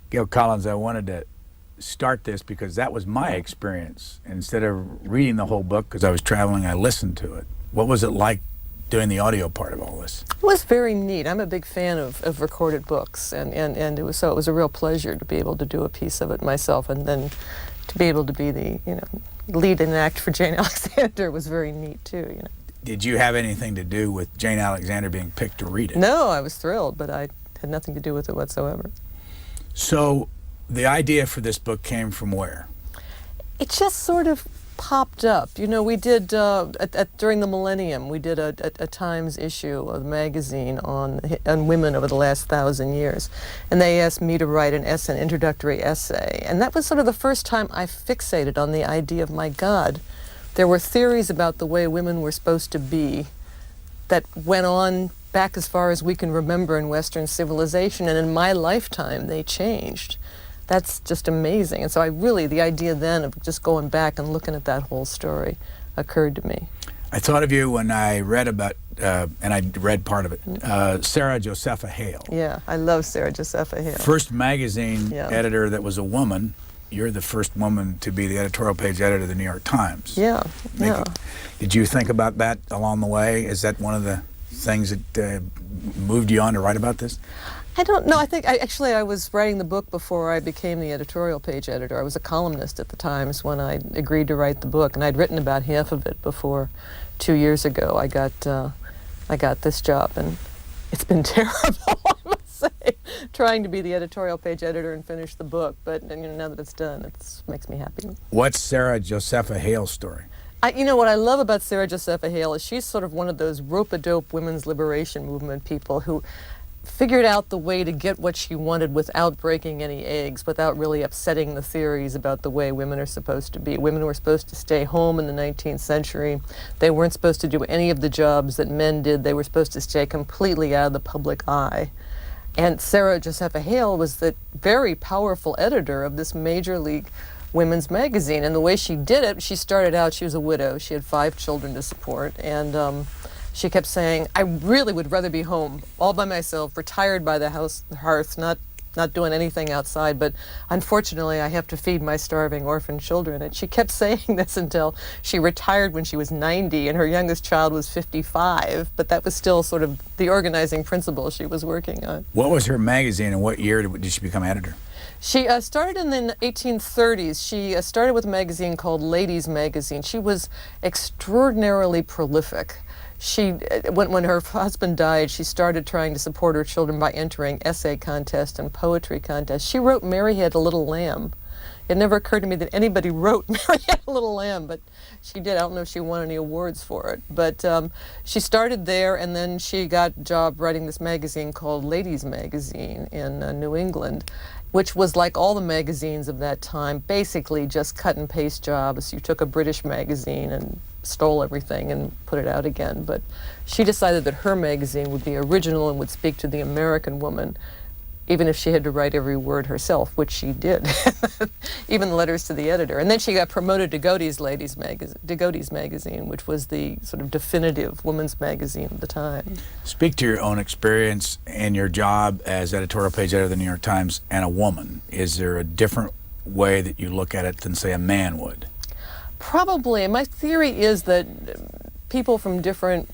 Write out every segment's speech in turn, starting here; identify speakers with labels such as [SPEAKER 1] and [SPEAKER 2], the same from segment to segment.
[SPEAKER 1] Gail Collins, I wanted to start this because that was my experience. Instead of reading the whole book, because I was traveling, I listened to it. What was it like doing the audio part of all this?
[SPEAKER 2] It was very neat. I'm a big fan of recorded books, and it was a real pleasure to be able to do a piece of it myself, and then to be able to be the lead and act for Jane Alexander was very neat too.
[SPEAKER 1] Did you have anything to do with Jane Alexander being picked to read it?
[SPEAKER 2] No, I was thrilled, but I had nothing to do with it whatsoever.
[SPEAKER 1] So the idea for this book came from where? It
[SPEAKER 2] just sort of popped up. We did, during the millennium, we did a Times issue of the magazine on women over the last 1,000 years. And they asked me to write an introductory essay. And that was sort of the first time I fixated on the idea of, my God, there were theories about the way women were supposed to be that went on back as far as we can remember in Western civilization, and in my lifetime they changed. That's just amazing. And so the idea then of just going back and looking at that whole story occurred to me.
[SPEAKER 1] I thought of you when I read about, and I read part of it, Sarah Josepha Hale.
[SPEAKER 2] Yeah, I love Sarah Josepha Hale.
[SPEAKER 1] First magazine editor that was a woman. You're the first woman to be the editorial page editor of the New York Times.
[SPEAKER 2] Yeah.
[SPEAKER 1] Did you think about that along the way? Is that one of the things that moved you on to write about this?
[SPEAKER 2] I don't know. I think I was writing the book before I became the editorial page editor. I was a columnist at the Times when I agreed to write the book, and I'd written about half of it before 2 years ago. I got this job, and it's been terrible, I must say, trying to be the editorial page editor and finish the book. But now that it's done, it makes me happy.
[SPEAKER 1] What's Sarah Josepha Hale's story?
[SPEAKER 2] What I love about Sarah Josepha Hale is she's sort of one of those rope-a-dope women's liberation movement people who figured out the way to get what she wanted without breaking any eggs, without really upsetting the theories about the way women are supposed to be. Women were supposed to stay home in the 19th century. They weren't supposed to do any of the jobs that men did. They were supposed to stay completely out of the public eye. And Sarah Josepha Hale was the very powerful editor of this major league women's magazine. And the way she did it, she started out, she was a widow. She had 5 children to support. And she kept saying, I really would rather be home all by myself, retired by the hearth, not doing anything outside. But unfortunately, I have to feed my starving orphan children. And she kept saying this until she retired when she was 90, and her youngest child was 55. But that was still sort of the organizing principle she was working on.
[SPEAKER 1] What was her magazine, and what year did she become editor?
[SPEAKER 2] She started in the 1830s. She started with a magazine called Ladies Magazine. She was extraordinarily prolific. When her husband died, she started trying to support her children by entering essay contests and poetry contests. She wrote Mary Had a Little Lamb. It never occurred to me that anybody wrote Mary Had a Little Lamb, but she did. I don't know if she won any awards for it. But she started there, and then she got a job writing this magazine called Ladies Magazine in New England, which was like all the magazines of that time, basically just cut and paste jobs. You took a British magazine and stole everything and put it out again. But she decided that her magazine would be original and would speak to the American woman, even if she had to write every word herself, which she did, even letters to the editor. And then she got promoted to Godey's magazine, which was the sort of definitive women's magazine of the time.
[SPEAKER 1] Speak to your own experience and your job as editorial page editor of the New York Times and a woman. Is there a different way that you look at it than, say, a man would?
[SPEAKER 2] Probably. My theory is that people from different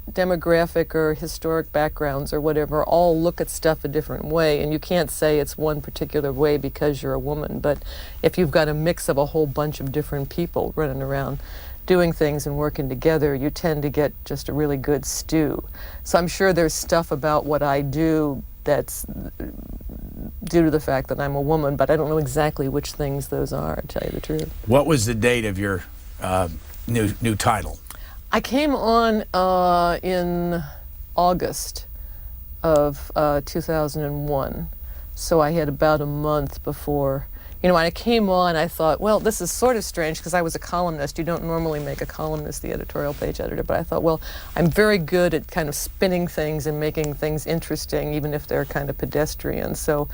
[SPEAKER 2] demographic or historic backgrounds or whatever all look at stuff a different way, and you can't say it's one particular way because you're a woman. But if you've got a mix of a whole bunch of different people running around doing things and working together, you tend to get just a really good stew. So I'm sure there's stuff about what I do that's due to the fact that I'm a woman, but I don't know exactly which things those are, to tell you the truth.
[SPEAKER 1] What was the date of your new title?
[SPEAKER 2] I came on in August of 2001, so I had about a month before. When I came on, I thought, well, this is sort of strange because I was a columnist. You don't normally make a columnist the editorial page editor, but I thought, well, I'm very good at kind of spinning things and making things interesting, even if they're kind of pedestrian. So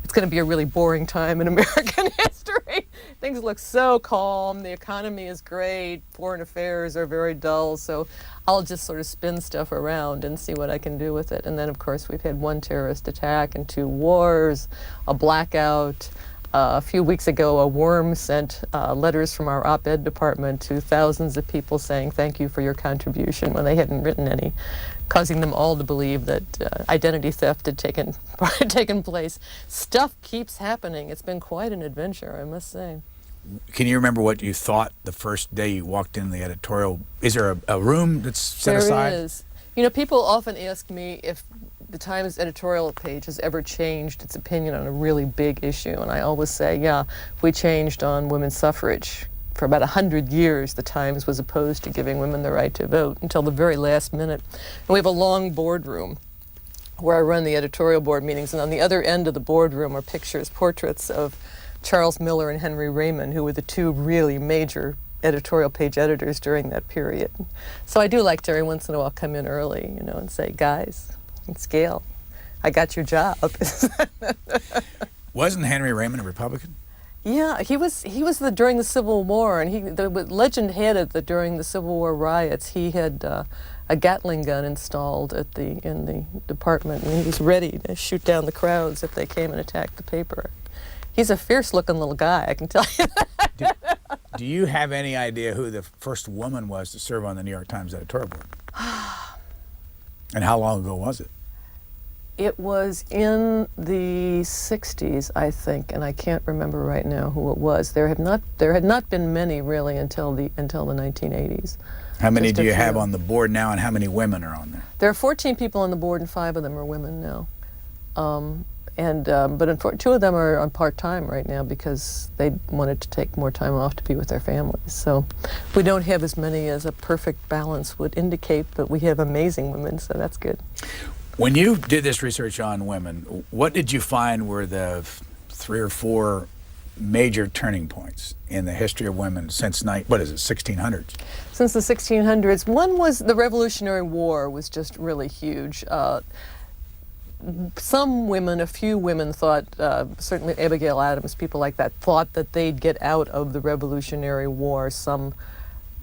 [SPEAKER 2] it's going to be a really boring time in American history. Things look so calm. The economy is great. Foreign affairs are very dull. So I'll just sort of spin stuff around and see what I can do with it. And then, of course, we've had one terrorist attack and 2 wars, a blackout. A few weeks ago, a worm sent letters from our op-ed department to thousands of people saying thank you for your contribution when they hadn't written any, causing them all to believe that identity theft had taken place. Stuff keeps happening. It's been quite an adventure, I must say.
[SPEAKER 1] Can you remember what you thought the first day you walked in the editorial? Is there a room that's set aside?
[SPEAKER 2] There is. You know, people often ask me if the Times editorial page has ever changed its opinion on a really big issue, and I always say, yeah, we changed on women's suffrage. For about 100 years, the Times was opposed to giving women the right to vote until the very last minute. And we have a long boardroom where I run the editorial board meetings, and on the other end of the boardroom are pictures, portraits of Charles Miller and Henry Raymond, who were the 2 really major editorial page editors during that period. So I do like to every once in a while come in early, you know, and say, guys, it's Gail, I got your job.
[SPEAKER 1] Wasn't Henry Raymond a Republican?
[SPEAKER 2] Yeah, he was during the Civil War, and the legend had it that during the Civil War riots, he had a Gatling gun installed in the department, and he was ready to shoot down the crowds if they came and attacked the paper. He's a fierce-looking little guy, I can tell you that.
[SPEAKER 1] Do you have any idea who the first woman was to serve on the New York Times editorial board? And how long ago was it?
[SPEAKER 2] It was in the 60s, I think, and I can't remember right now who it was. There had not been many really until the 1980s.
[SPEAKER 1] How many
[SPEAKER 2] Just
[SPEAKER 1] do
[SPEAKER 2] a
[SPEAKER 1] you
[SPEAKER 2] few.
[SPEAKER 1] have on the board now, and how many women are on there?
[SPEAKER 2] There are 14 people on the board, and 5 of them are women now. But 2 of them are on part-time right now because they wanted to take more time off to be with their families. So we don't have as many as a perfect balance would indicate, but we have amazing women, so that's good.
[SPEAKER 1] When you did this research on women, what did you find were the 3 or 4 major turning points in the history of women since 1600s?
[SPEAKER 2] Since the 1600s, one was the Revolutionary War was just really huge. Some women, a few women thought, certainly Abigail Adams, people like that, thought that they'd get out of the Revolutionary War some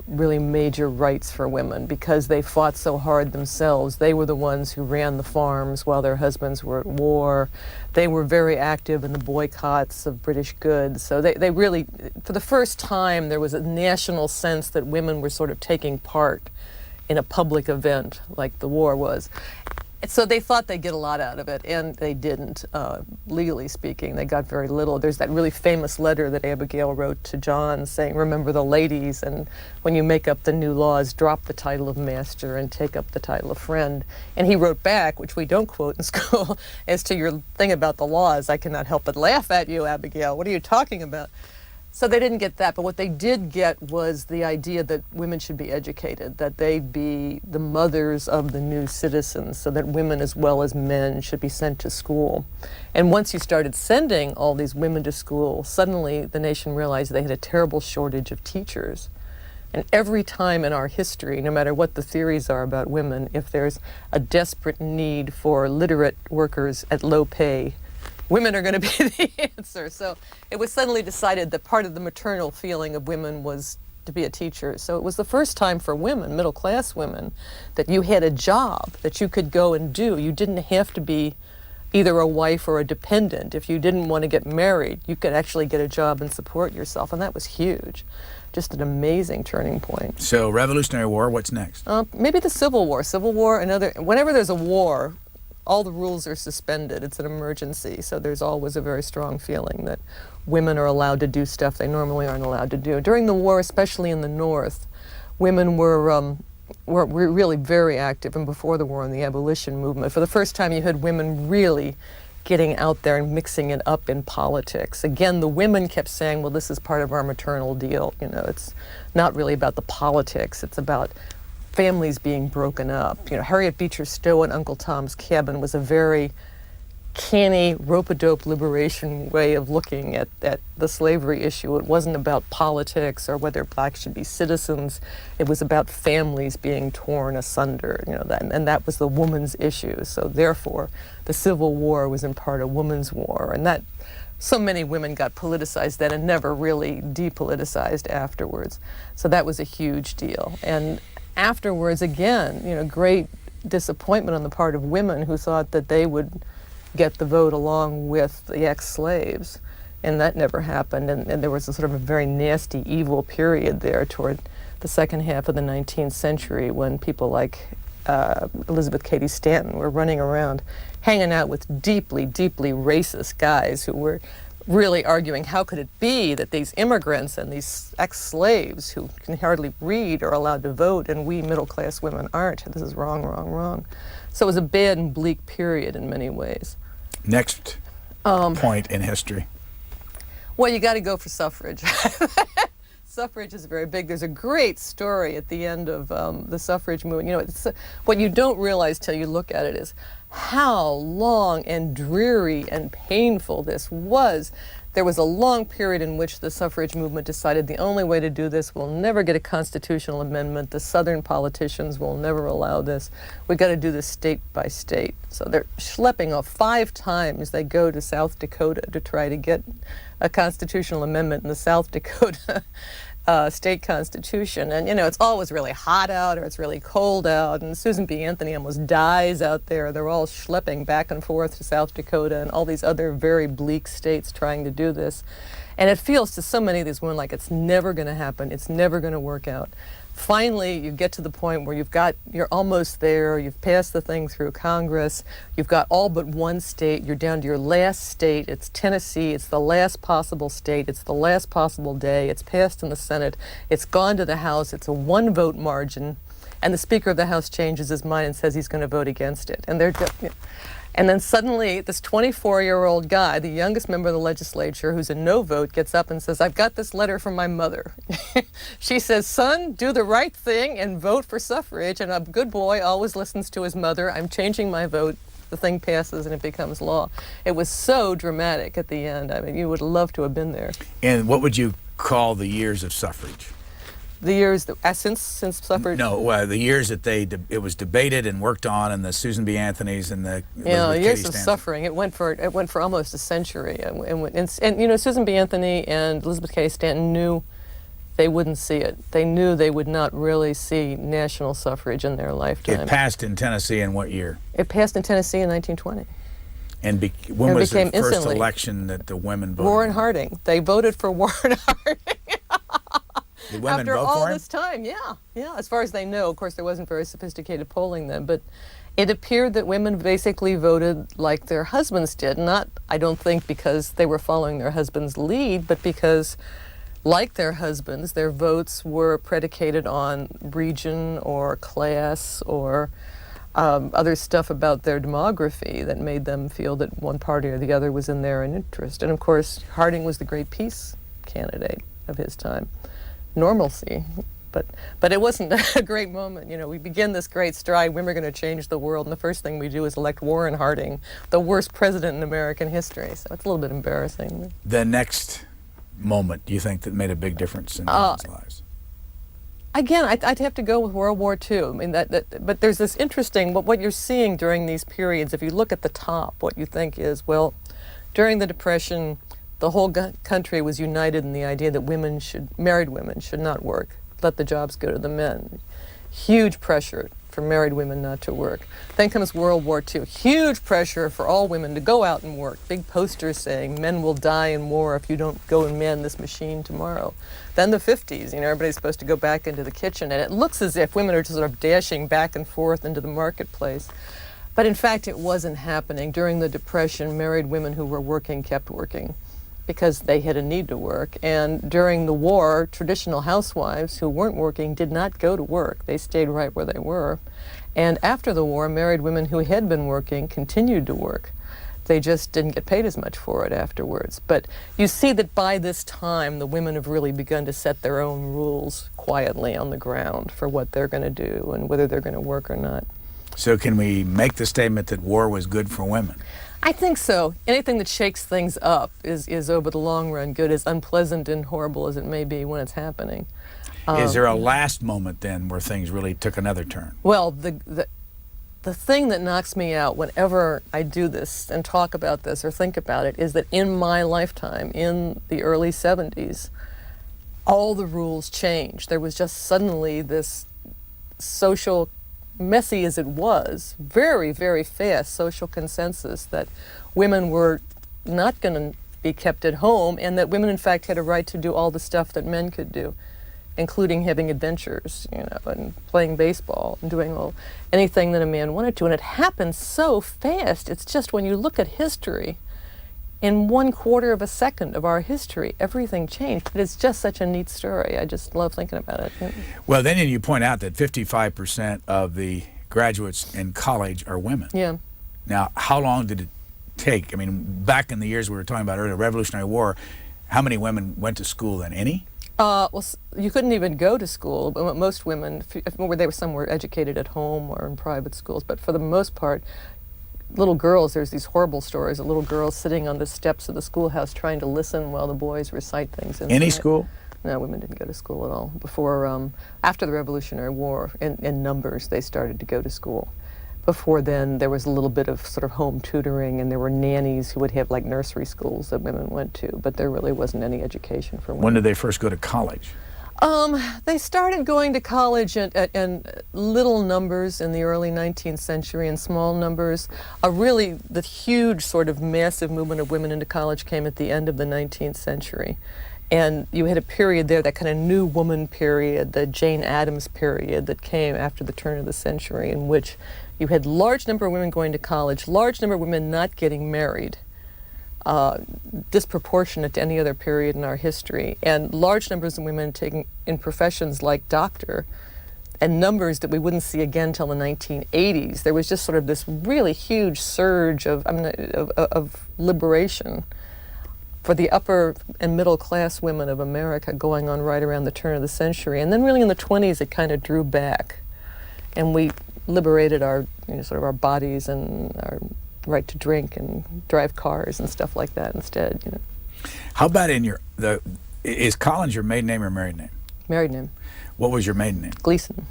[SPEAKER 2] really major rights for women because they fought so hard themselves. They were the ones who ran the farms while their husbands were at war. They were very active in the boycotts of British goods. So they really, for the first time, there was a national sense that women were sort of taking part in a public event like the war was. So they thought they'd get a lot out of it, and they didn't, legally speaking. They got very little. There's that really famous letter that Abigail wrote to John saying, remember the ladies, and when you make up the new laws, drop the title of master and take up the title of friend. And he wrote back, which we don't quote in school, as to your thing about the laws, I cannot help but laugh at you, Abigail. What are you talking about? So they didn't get that, but what they did get was the idea that women should be educated, that they'd be the mothers of the new citizens, so that women as well as men should be sent to school. And once you started sending all these women to school, suddenly the nation realized they had a terrible shortage of teachers. And every time in our history, no matter what the theories are about women, if there's a desperate need for literate workers at low pay, women are going to be the answer. So it was suddenly decided that part of the maternal feeling of women was to be a teacher. So it was the first time for women, middle-class women, that you had a job that you could go and do. You didn't have to be either a wife or a dependent. If you didn't want to get married, you could actually get a job and support yourself, and that was huge. Just an amazing turning point.
[SPEAKER 1] So Revolutionary War, what's next?
[SPEAKER 2] Maybe the Civil War. Civil War, whenever there's a war, all the rules are suspended. It's an emergency, so there's always a very strong feeling that women are allowed to do stuff they normally aren't allowed to do. During the war, especially in the North, women were really very active, and before the war in the abolition movement. For the first time, you had women really getting out there and mixing it up in politics. Again, the women kept saying, well, this is part of our maternal deal. You know, it's not really about the politics. It's about families being broken up. You know, Harriet Beecher Stowe and Uncle Tom's Cabin was a very canny, rope-a-dope liberation way of looking at the slavery issue. It wasn't about politics or whether blacks should be citizens. It was about families being torn asunder, and that was the woman's issue. So therefore, the Civil War was in part a woman's war, and that so many women got politicized then and never really depoliticized afterwards. So that was a huge deal. And afterwards, again, great disappointment on the part of women who thought that they would get the vote along with the ex-slaves, and that never happened. And there was a sort of a very nasty, evil period there toward the second half of the 19th century when people like Elizabeth Cady Stanton were running around hanging out with deeply, deeply racist guys who were really arguing how could it be that these immigrants and these ex-slaves who can hardly read are allowed to vote and we middle-class women aren't. This is wrong, wrong, wrong. So it was a bad and bleak period in many ways.
[SPEAKER 1] Next point in history.
[SPEAKER 2] Well, you got to go for suffrage. Suffrage is very big. There's a great story at the end of the suffrage movement. It's, what you don't realize till you look at it is how long and dreary and painful this was. There was a long period in which the suffrage movement decided the only way to do this, we'll never get a constitutional amendment. The Southern politicians will never allow this. We got to do this state by state. So they're schlepping off 5 times. They go to South Dakota to try to get a constitutional amendment in the South Dakota state constitution. And, it's always really hot out or it's really cold out. And Susan B. Anthony almost dies out there. They're all schlepping back and forth to South Dakota and all these other very bleak states trying to do this. And it feels to so many of these women like it's never going to happen. It's never going to work out. Finally, you get to the point where you're almost there, you've passed the thing through Congress, you've got all but one state, you're down to your last state, it's Tennessee, it's the last possible state, it's the last possible day, it's passed in the Senate, it's gone to the House, it's a 1-vote margin, and the Speaker of the House changes his mind and says he's going to vote against it. And then suddenly, this 24-year-old guy, the youngest member of the legislature, who's a no vote, gets up and says, I've got this letter from my mother. She says, son, do the right thing and vote for suffrage. And a good boy always listens to his mother. I'm changing my vote. The thing passes and it becomes law. It was so dramatic at the end. I mean, you would love to have been there.
[SPEAKER 1] And what would you call the years of suffrage?
[SPEAKER 2] The years that, since suffrage.
[SPEAKER 1] No, the years that it was debated and worked on, and the Susan B. Anthony's and the Elizabeth
[SPEAKER 2] years
[SPEAKER 1] Cady
[SPEAKER 2] of
[SPEAKER 1] Stanton.
[SPEAKER 2] suffering. It went for almost a century, and Susan B. Anthony and Elizabeth Cady Stanton knew they wouldn't see it. They knew they would not really see national suffrage in their lifetime.
[SPEAKER 1] It passed in Tennessee in what year?
[SPEAKER 2] It passed in Tennessee in 1920.
[SPEAKER 1] And when was the first
[SPEAKER 2] instantly.
[SPEAKER 1] election that the women voted?
[SPEAKER 2] Warren Harding. They voted for Warren Harding.
[SPEAKER 1] Did women
[SPEAKER 2] After
[SPEAKER 1] vote
[SPEAKER 2] all
[SPEAKER 1] for him?
[SPEAKER 2] this time, yeah. As far as they know, of course, there wasn't very sophisticated polling then, but it appeared that women basically voted like their husbands did. Not, I don't think, because they were following their husband's lead, but because, like their husbands, their votes were predicated on region or class or other stuff about their demography that made them feel that one party or the other was in their interest. And of course, Harding was the great peace candidate of his time. Normalcy, but it wasn't a great moment. We begin this great stride, women are going to change the world, and the first thing we do is elect Warren Harding, the worst president in American history. So it's a little bit embarrassing.
[SPEAKER 1] The next moment, do you think, that made a big difference in women's lives?
[SPEAKER 2] Again, I'd have to go with World War II. I mean, but there's this interesting, what you're seeing during these periods, if you look at the top, what you think is, well, during the Depression, the whole country was united in the idea that married women should not work. Let the jobs go to the men. Huge pressure for married women not to work. Then comes World War II. Huge pressure for all women to go out and work. Big posters saying, men will die in war if you don't go and man this machine tomorrow. Then the 50s, everybody's supposed to go back into the kitchen. And it looks as if women are just sort of dashing back and forth into the marketplace. But in fact, it wasn't happening. During the Depression, married women who were working kept working, because they had a need to work. And during the war, traditional housewives who weren't working did not go to work. They stayed right where they were. And after the war, married women who had been working continued to work. They just didn't get paid as much for it afterwards. But you see that by this time, the women have really begun to set their own rules quietly on the ground for what they're going to do and whether they're going to work or not.
[SPEAKER 1] So can we make the statement that war was good for women?
[SPEAKER 2] I think so. Anything that shakes things up is over the long run good, as unpleasant and horrible as it may be when it's happening.
[SPEAKER 1] Is there a last moment then where things really took another turn?
[SPEAKER 2] Well, the thing that knocks me out whenever I do this and talk about this or think about it is that in my lifetime, in the early 70s, all the rules changed. There was just suddenly this social, messy as it was, very, very fast social consensus that women were not going to be kept at home, and that women, in fact, had a right to do all the stuff that men could do, including having adventures, and playing baseball and doing anything that a man wanted to. And it happened so fast. It's just, when you look at history, in 1/4 of a second of our history, everything changed. But it's just such a neat story. I just love thinking about it.
[SPEAKER 1] Well, then you point out that 55% of the graduates in college are women.
[SPEAKER 2] Yeah.
[SPEAKER 1] Now, how long did it take? I mean, back in the years we were talking about earlier, Revolutionary War, how many women went to school then? Any?
[SPEAKER 2] Well, you couldn't even go to school. But most women, some were educated at home or in private schools, but for the most part, little girls, there's these horrible stories of little girls sitting on the steps of the schoolhouse trying to listen while the boys recite things.
[SPEAKER 1] Any school?
[SPEAKER 2] No, women didn't go to school at all. After the Revolutionary War, in numbers, they started to go to school. Before then, there was a little bit of sort of home tutoring, and there were nannies who would have like nursery schools that women went to, but there really wasn't any education for women.
[SPEAKER 1] When did they first go to college?
[SPEAKER 2] They started going to college in little numbers in the early 19th century, in small numbers. Really, the huge sort of massive movement of women into college came at the end of the 19th century. And you had a period there, that kind of new woman period, the Jane Addams period that came after the turn of the century, in which you had large number of women going to college, large number of women not getting married, disproportionate to any other period in our history, and large numbers of women taking in professions like doctor, and numbers that we wouldn't see again till the 1980s. There was just sort of this really huge surge of liberation for the upper and middle class women of America going on right around the turn of the century. And then really in the 20s it kind of drew back, and we liberated our sort of our bodies and our right to drink and drive cars and stuff like that instead.
[SPEAKER 1] How about is Collins your maiden name or married name?
[SPEAKER 2] Married name.
[SPEAKER 1] What was your maiden name?
[SPEAKER 2] Gleason.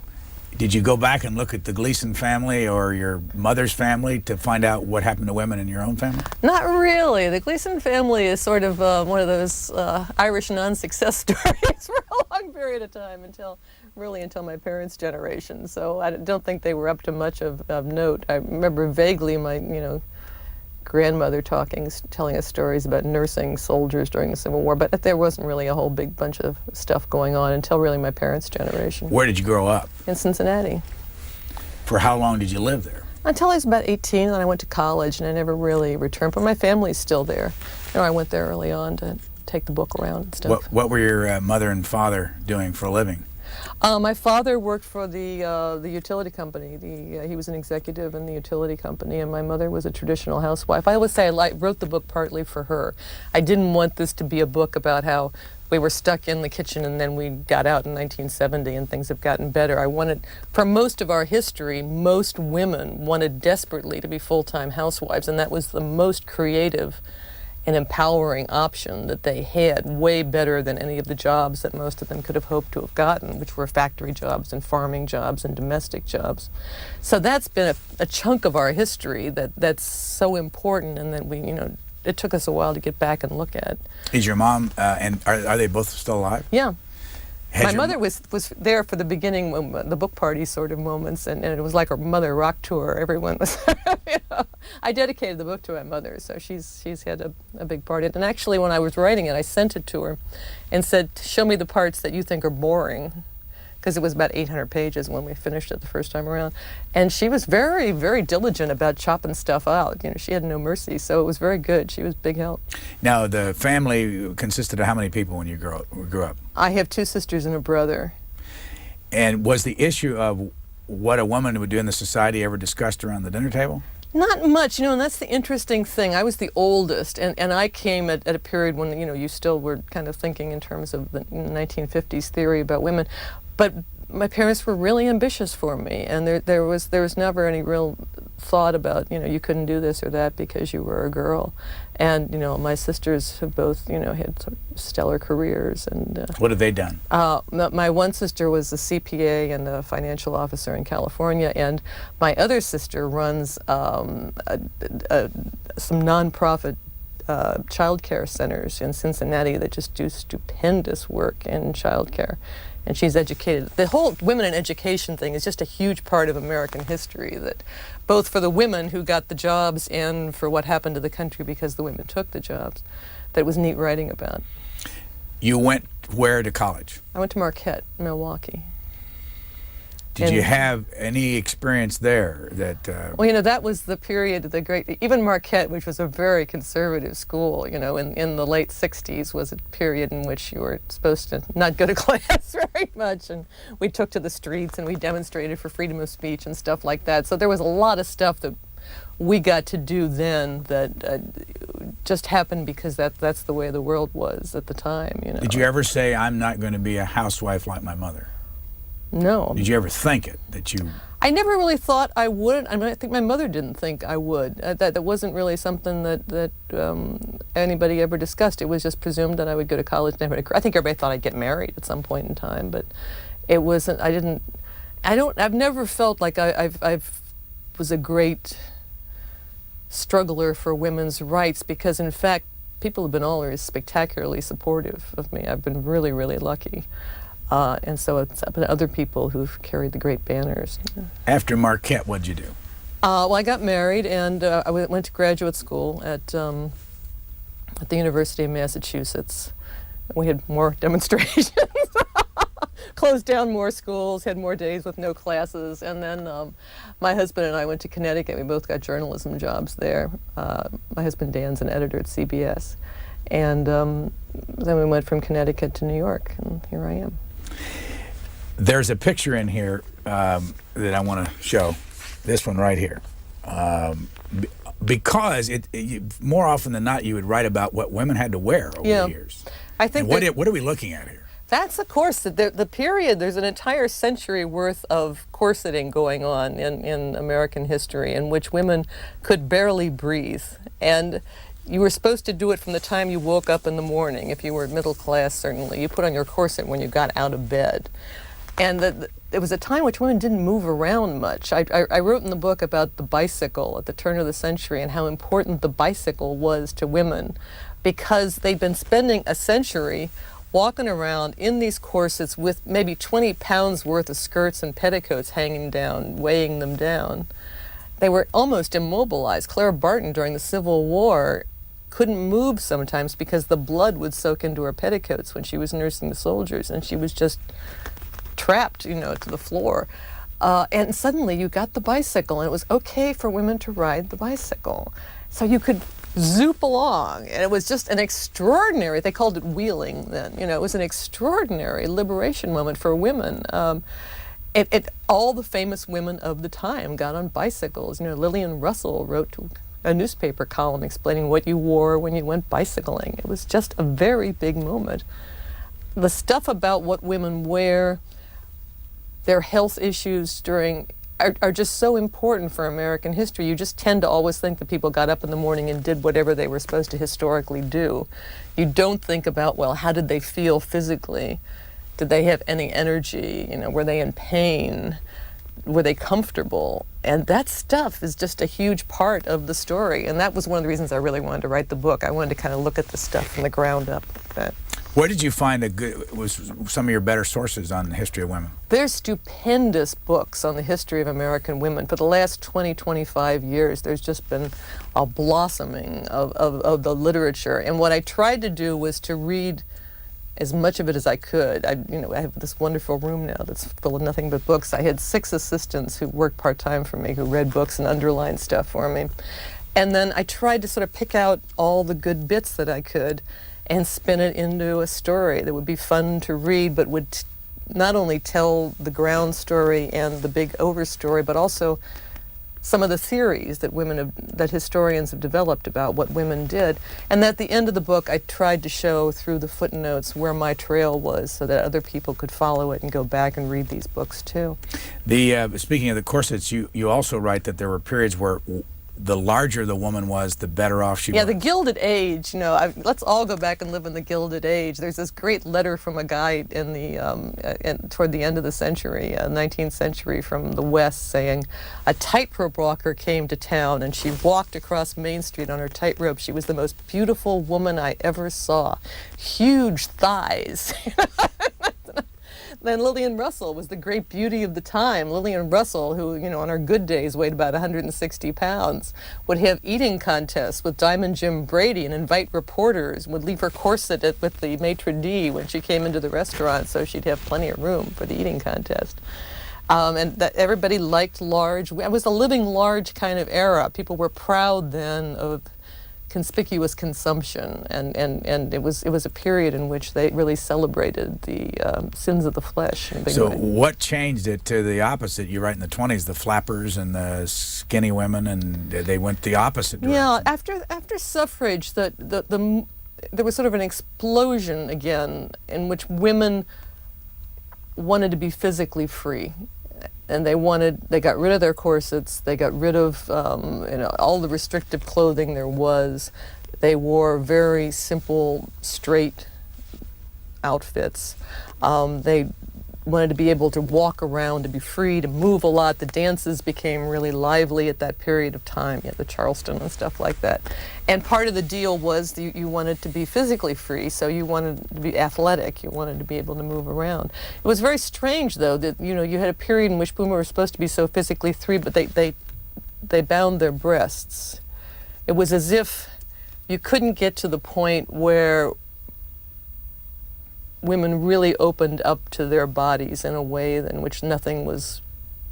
[SPEAKER 1] Did you go back and look at the Gleason family or your mother's family to find out what happened to women in your own family?
[SPEAKER 2] Not really. The Gleason family is sort of one of those Irish non-success stories for a long period of time until my parents' generation. So I don't think they were up to much of note. I remember vaguely my grandmother telling us stories about nursing soldiers during the Civil War, but there wasn't really a whole big bunch of stuff going on until really my parents' generation.
[SPEAKER 1] Where did you grow up?
[SPEAKER 2] In Cincinnati.
[SPEAKER 1] For how long did you live there?
[SPEAKER 2] Until I was about 18, and then I went to college, and I never really returned, but my family's still there. I went there early on to take the book around and stuff.
[SPEAKER 1] What were your mother and father doing for a living?
[SPEAKER 2] My father worked for the utility company. He was an executive in the utility company, and my mother was a traditional housewife. I always say I wrote the book partly for her. I didn't want this to be a book about how we were stuck in the kitchen and then we got out in 1970 and things have gotten better. I wanted, for most of our history, most women wanted desperately to be full-time housewives, and that was the most creative an empowering option that they had, way better than any of the jobs that most of them could have hoped to have gotten, which were factory jobs and farming jobs and domestic jobs. So that's been a chunk of our history that's so important, and that it took us a while to get back and look at.
[SPEAKER 1] Is your mom, and are they both still alive?
[SPEAKER 2] Yeah. My mother was there for the beginning, the book party sort of moments, and it was like a mother rock tour. Everyone was, I dedicated the book to my mother, so she's had a big part in it. And actually, when I was writing it, I sent it to her and said, show me the parts that you think are boring, because it was about 800 pages when we finished it the first time around. And she was very, very diligent about chopping stuff out. She had no mercy, so it was very good. She was a big help.
[SPEAKER 1] Now, the family consisted of how many people when you grew up?
[SPEAKER 2] I have 2 sisters and a brother.
[SPEAKER 1] And was the issue of what a woman would do in the society ever discussed around the dinner table?
[SPEAKER 2] Not much, and that's the interesting thing. I was the oldest, and I came at a period when, you still were kind of thinking in terms of the 1950s theory about women. But my parents were really ambitious for me, and there was never any real thought about, you couldn't do this or that because you were a girl. And, my sisters have both, had sort of stellar careers. And
[SPEAKER 1] What have they done?
[SPEAKER 2] my one sister was a CPA and a financial officer in California, and my other sister runs some nonprofit child care centers in Cincinnati that just do stupendous work in child care. And she's educated. The whole women in education thing is just a huge part of American history, that both for the women who got the jobs and for what happened to the country because the women took the jobs, that was neat writing about.
[SPEAKER 1] You went where to college?
[SPEAKER 2] I went to Marquette, Milwaukee.
[SPEAKER 1] Did you have any experience there that...
[SPEAKER 2] Well, that was the period, even Marquette, which was a very conservative school, in the late 60s, was a period in which you were supposed to not go to class very much. And we took to the streets and we demonstrated for freedom of speech and stuff like that. So there was a lot of stuff that we got to do then that just happened because that's the way the world was at the time,
[SPEAKER 1] Did you ever say, I'm not going to be a housewife like my mother?
[SPEAKER 2] No.
[SPEAKER 1] Did you ever think it, that you...
[SPEAKER 2] I never really thought I would. I mean, I think my mother didn't think I would. That wasn't really something that anybody ever discussed. It was just presumed that I would go to college. I think everybody thought I'd get married at some point in time, but it wasn't. I've never felt like I've was a great struggler for women's rights, because in fact, people have been always spectacularly supportive of me. I've been really, really lucky. And so it's been other people who've carried the great banners.
[SPEAKER 1] After Marquette, what'd you do?
[SPEAKER 2] Well, I got married, and I went to graduate school at the University of Massachusetts. We had more demonstrations, closed down more schools, had more days with no classes, and then my husband and I went to Connecticut. We both got journalism jobs there. My husband Dan's an editor at CBS. And then we went from Connecticut to New York, and here I am.
[SPEAKER 1] There's a picture in here that I want to show. This one right here. Because more often than not, you would write about what women had to wear over the years.
[SPEAKER 2] I think
[SPEAKER 1] what are we looking at here?
[SPEAKER 2] That's a corset. The period, there's an entire century worth of corseting going on in American history, in which women could barely breathe. And you were supposed to do it from the time you woke up in the morning. If you were middle class, certainly. You put on your corset when you got out of bed. And there was a time in which women didn't move around much. I wrote in the book about the bicycle at the turn of the century and how important the bicycle was to women, because they'd been spending a century walking around in these corsets with maybe 20 pounds worth of skirts and petticoats hanging down, weighing them down. They were almost immobilized. Clara Barton during the Civil War couldn't move sometimes because the blood would soak into her petticoats when she was nursing the soldiers, and she was just trapped, to the floor. And suddenly you got the bicycle, and it was okay for women to ride the bicycle. So you could zoop along, and it was just an extraordinary, they called it wheeling then, it was an extraordinary liberation moment for women. All the famous women of the time got on bicycles. Lillian Russell wrote a newspaper column explaining what you wore when you went bicycling. It was just a very big moment. The stuff about what women wear, their health issues are just so important for American history. You just tend to always think that people got up in the morning and did whatever they were supposed to historically do. You don't think about, well, how did they feel physically? Did they have any energy? Were they in pain? Were they comfortable? And that stuff is just a huge part of the story. And that was one of the reasons I really wanted to write the book. I wanted to kind of look at the stuff from the ground up.
[SPEAKER 1] Where did you find was some of your better sources on the history of women?
[SPEAKER 2] There's stupendous books on the history of American women. For the last 20, 25 years, there's just been a blossoming of the literature. And what I tried to do was to read as much of it as I could. I have this wonderful room now that's full of nothing but books. I had 6 assistants who worked part-time for me, who read books and underlined stuff for me. And then I tried to sort of pick out all the good bits that I could and spin it into a story that would be fun to read, but would not only tell the ground story and the big over story, but also some of the theories that that historians have developed about what women did. And at the end of the book, I tried to show through the footnotes where my trail was so that other people could follow it and go back and read these books too.
[SPEAKER 1] Speaking of the corsets, you also write that there were periods where the larger the woman was, the better off she was.
[SPEAKER 2] Yeah, the Gilded Age, let's all go back and live in the Gilded Age. There's this great letter from a guy in toward the end of the century, 19th century, from the West, saying, a tightrope walker came to town and she walked across Main Street on her tightrope. She was the most beautiful woman I ever saw. Huge thighs. Then Lillian Russell was the great beauty of the time. Lillian Russell, who, on her good days weighed about 160 pounds, would have eating contests with Diamond Jim Brady and invite reporters, would leave her corset with the maitre d' when she came into the restaurant so she'd have plenty of room for the eating contest. And that everybody liked large. It was a living large kind of era. People were proud then of conspicuous consumption, and it was a period in which they really celebrated the sins of the flesh in a big way.
[SPEAKER 1] What changed it to the opposite? You write in the 20s, the flappers and the skinny women, and they went the opposite direction.
[SPEAKER 2] Yeah, after suffrage, there was sort of an explosion again in which women wanted to be physically free. And they got rid of their corsets, they got rid of all the restrictive clothing there was. They wore very simple, straight outfits. They wanted to be able to walk around, to be free, to move a lot. The dances became really lively at that period of time, the Charleston and stuff like that. And part of the deal was you wanted to be physically free, so you wanted to be athletic. You wanted to be able to move around. It was very strange, though, that you had a period in which women were supposed to be so physically free, but they bound their breasts. It was as if you couldn't get to the point where women really opened up to their bodies in a way in which nothing was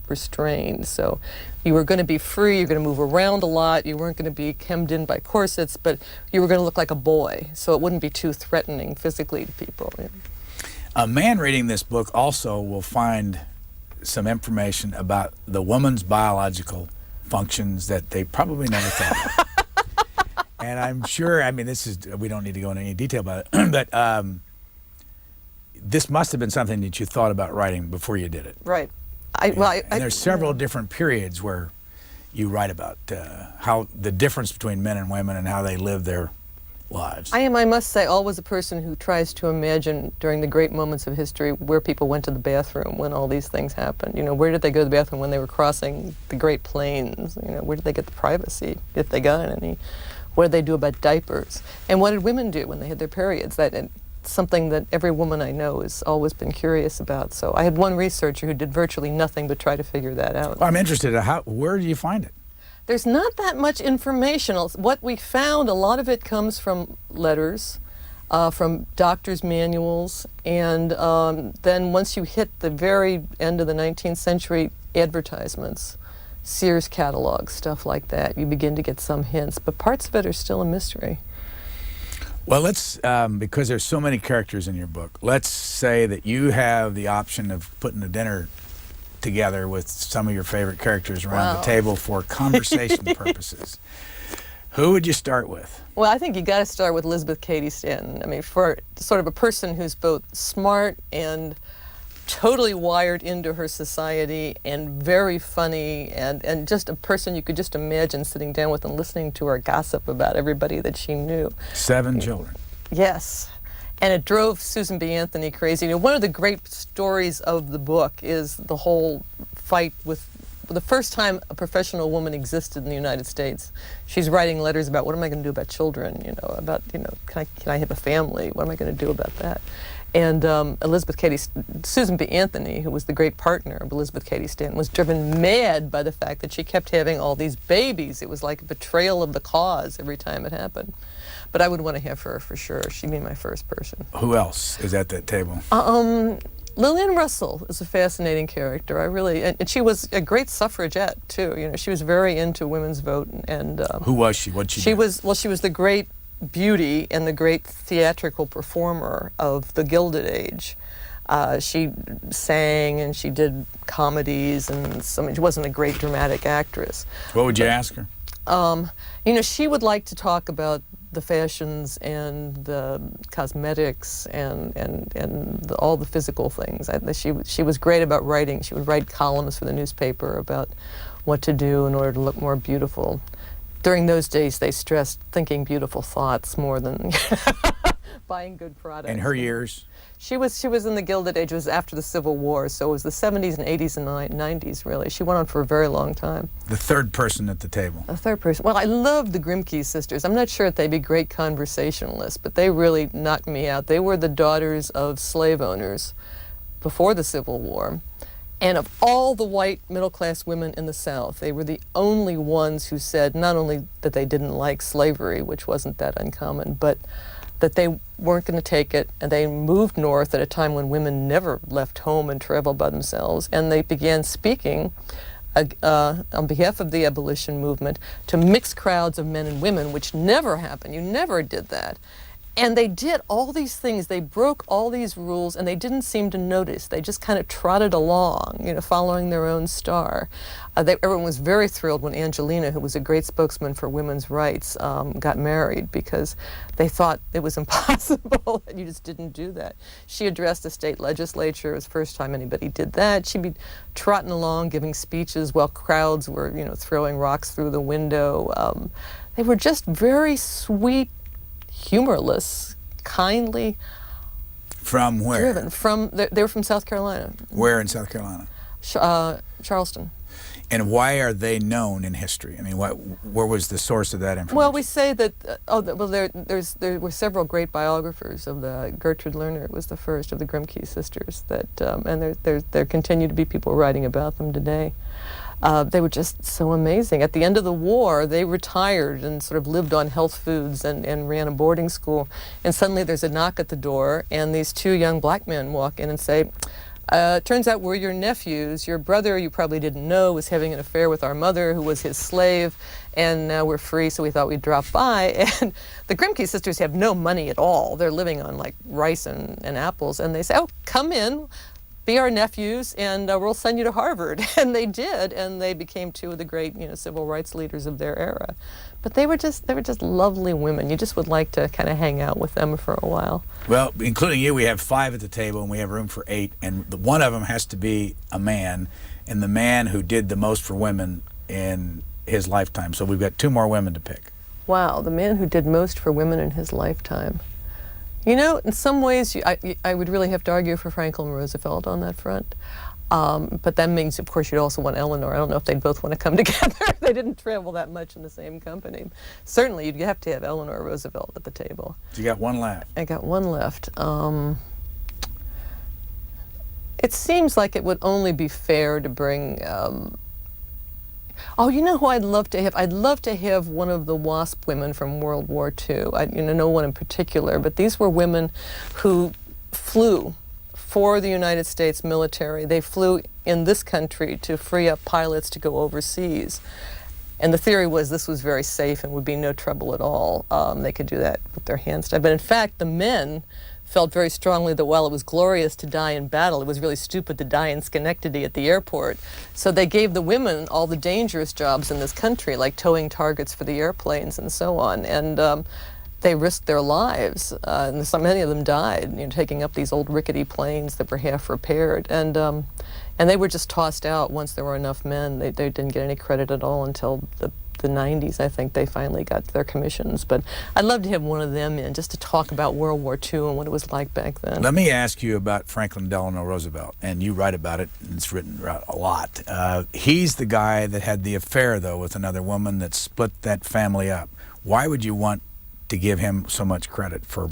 [SPEAKER 2] restrained. So you were going to be free, you're going to move around a lot, you weren't going to be hemmed in by corsets, but you were going to look like a boy, so it wouldn't be too threatening physically to people.
[SPEAKER 1] A man reading this book also will find some information about the woman's biological functions that they probably never thought of. And I'm sure, we don't need to go into any detail about it, but this must have been something that you thought about writing before you did it.
[SPEAKER 2] Right.
[SPEAKER 1] And there's several different periods where you write about how the difference between men and women and how they live their lives.
[SPEAKER 2] I must say, always a person who tries to imagine during the great moments of history where people went to the bathroom when all these things happened. Where did they go to the bathroom when they were crossing the Great Plains? Where did they get the privacy, if they got any? What did they do about diapers? And what did women do when they had their periods? Something that every woman I know has always been curious about. So I had one researcher who did virtually nothing but try to figure that out.
[SPEAKER 1] Well, I'm interested in where do you find it?
[SPEAKER 2] There's not that much information. What we found, a lot of it comes from letters, from doctors' manuals, and then once you hit the very end of the 19th century, advertisements, Sears catalogs, stuff like that, you begin to get some hints, but parts of it are still a mystery.
[SPEAKER 1] Well, let's, because there's so many characters in your book, let's say that you have the option of putting a dinner together with some of your favorite characters around the table for conversation purposes. Who would you start with?
[SPEAKER 2] Well, I think you got to start with Elizabeth Cady Stanton. For sort of a person who's both smart and totally wired into her society and very funny and just a person you could just imagine sitting down with and listening to her gossip about everybody that she knew. 7 children. Yes. And it drove Susan B. Anthony crazy. One of the great stories of the book is the whole fight with the first time a professional woman existed in the United States. She's writing letters about what am I going to do about children, can I have a family? What am I going to do about that? And Susan B. Anthony, who was the great partner of Elizabeth Cady Stanton, was driven mad by the fact that she kept having all these babies. It was like a betrayal of the cause every time it happened. But I would want to have her for sure. She'd be my first person.
[SPEAKER 1] Who else is at that table?
[SPEAKER 2] Lillian Russell is a fascinating character. And she was a great suffragette too. She was very into women's vote. And
[SPEAKER 1] who was she? What'd she do?
[SPEAKER 2] She was the great beauty and the great theatrical performer of the Gilded Age. She sang and she did comedies, and she wasn't a great dramatic actress.
[SPEAKER 1] What would you ask her?
[SPEAKER 2] She would like to talk about the fashions and the cosmetics and all the physical things. She was great about writing. She would write columns for the newspaper about what to do in order to look more beautiful. During those days, they stressed thinking beautiful thoughts more than buying good products.
[SPEAKER 1] In her years?
[SPEAKER 2] She was in the Gilded Age. It was after the Civil War, so it was the 70s and 80s and 90s, really. She went on for a very long time.
[SPEAKER 1] The third person at the table.
[SPEAKER 2] The third person. Well, I loved the Grimke sisters. I'm not sure if they'd be great conversationalists, but they really knocked me out. They were the daughters of slave owners before the Civil War. And of all the white middle-class women in the South, they were the only ones who said not only that they didn't like slavery, which wasn't that uncommon, but that they weren't going to take it, and they moved north at a time when women never left home and traveled by themselves, and they began speaking on behalf of the abolition movement to mixed crowds of men and women, which never happened. You never did that. And they did all these things. They broke all these rules, and they didn't seem to notice. They just kind of trotted along, following their own star. Everyone was very thrilled when Angelina, who was a great spokesman for women's rights, got married, because they thought it was impossible. You just didn't do that. She addressed the state legislature. It was the first time anybody did that. She'd be trotting along, giving speeches while crowds were, throwing rocks through the window. They were just very sweet, humorless, kindly.
[SPEAKER 1] From where?
[SPEAKER 2] Driven. They were from South Carolina.
[SPEAKER 1] Where in South Carolina?
[SPEAKER 2] Charleston.
[SPEAKER 1] And why are they known in history? I mean, where was the source of that information?
[SPEAKER 2] Well, we say that. There were several great biographers of the. Gertrude Lerner was the first of the Grimke sisters. And there continue to be people writing about them today. They were just so amazing. At the end of the war, they retired and sort of lived on health foods and ran a boarding school. And suddenly there's a knock at the door, and these two young black men walk in and say, turns out we're your nephews. Your brother, you probably didn't know, was having an affair with our mother, who was his slave, and now we're free, so we thought we'd drop by. And the Grimke sisters have no money at all. They're living on like rice and apples, and they say, oh, come in, be our nephews, and we'll send you to Harvard. And they did, and they became two of the great, civil rights leaders of their era. But they were just lovely women. You just would like to kind of hang out with them for a while.
[SPEAKER 1] Well, including you, we have 5 at the table, and we have room for 8, and one of them has to be a man, and the man who did the most for women in his lifetime. So we've got 2 more women to pick.
[SPEAKER 2] Wow, the man who did most for women in his lifetime. In some ways, I would really have to argue for Franklin Roosevelt on that front. But that means, of course, you'd also want Eleanor. I don't know if they'd both want to come together. They didn't travel that much in the same company. Certainly, you'd have to have Eleanor Roosevelt at the table.
[SPEAKER 1] You got one left.
[SPEAKER 2] I got one left. It seems like it would only be fair to bring... Oh, you know who I'd love to have? I'd love to have one of the WASP women from World War II. No one in particular, but these were women who flew for the United States military. They flew in this country to free up pilots to go overseas. And the theory was this was very safe and would be no trouble at all. They could do that with their hands tied. But in fact, the men felt very strongly that while it was glorious to die in battle, it was really stupid to die in Schenectady at the airport. So they gave the women all the dangerous jobs in this country, like towing targets for the airplanes and so on. And they risked their lives, and so many of them died, taking up these old rickety planes that were half repaired. And they were just tossed out once there were enough men. They didn't get any credit at all until the 90s. I think they finally got their commissions. But I'd love to have one of them in just to talk about World War II and what it was like back then.
[SPEAKER 1] Let me ask you about Franklin Delano Roosevelt, and you write about it, and it's written about a lot. He's the guy that had the affair, though, with another woman that split that family up. Why would you want to give him so much credit for